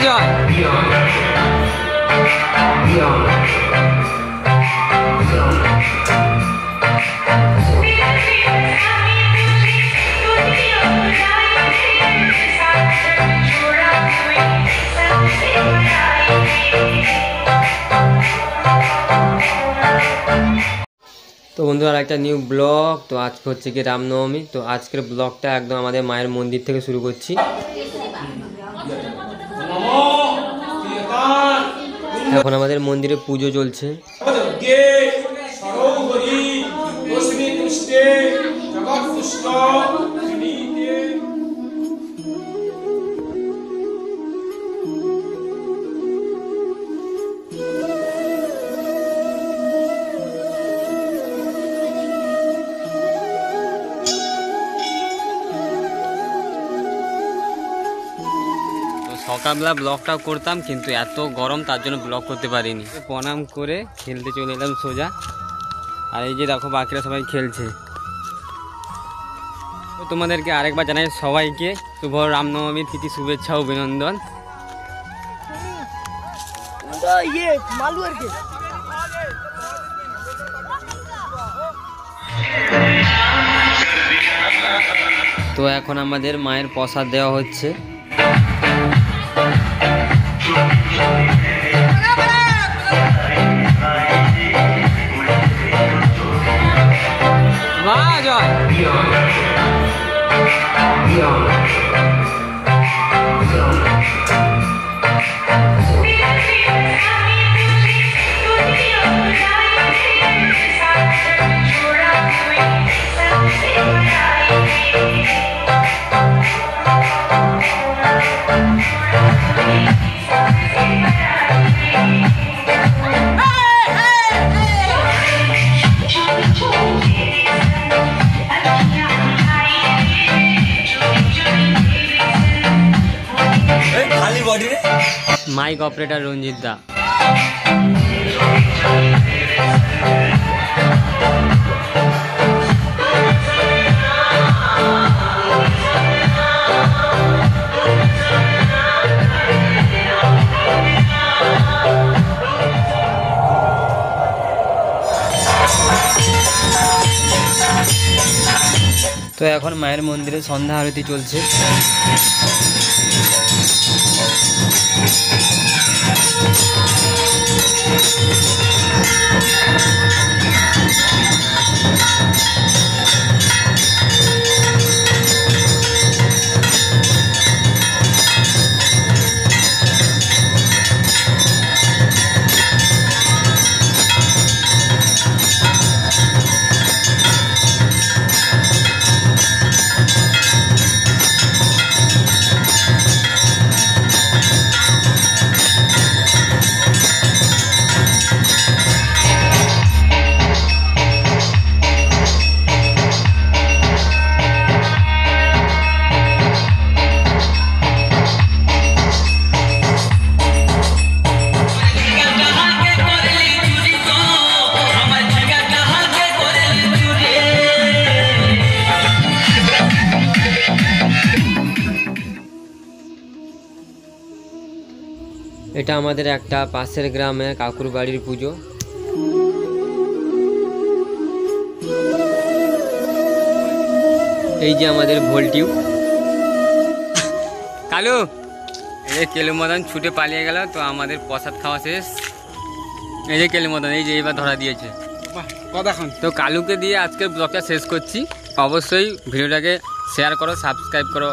तो बंधुरा एक निउ ब्लग। तो आज के होच्छे कि रामनवमी। तो आजकेर ब्लगटा एकदम आमादेर मायेर मंदिर थेके शुरू करछि। एखन आमादेर मंदिरे पुजो चलछे। সকালবেলা ব্লগটা করতাম কিন্তু এত গরম তার জন্য ব্লগ করতে পারিনি। প্রণাম করে খেলতে চলে এলাম সোজা। আর এই যে দেখো বাকিরা সবাই খেলছে। তো তোমাদেরকে আরেকবার জানাই সবাইকে শুভ রামনবমীর প্রীতি শুভেচ্ছা অভিনন্দন। তো এখন আমাদের মায়ের প্রসাদ দেওয়া হচ্ছে। माइक ऑपरेटर रंजित दा। तो এখন মায়ের মন্দিরে সন্ধ্যা আরতি চলছে। এটা আমাদের একটা পাশের গ্রামে কাকুর বাড়ির পুজো। এই যে আমাদের ভোল্টিউ কালু, এই যে কেলু মদন ছুটে পালিয়ে গেল। তো আমাদের প্রসাদ খাওয়া শেষ। এই যে কেলু মদন, এই যে এইবার ধরা দিয়েছে। তো কালুকে দিয়ে আজকের ব্লগটা শেষ করছি। অবশ্যই ভিডিওটাকে শেয়ার করো, সাবস্ক্রাইব করো।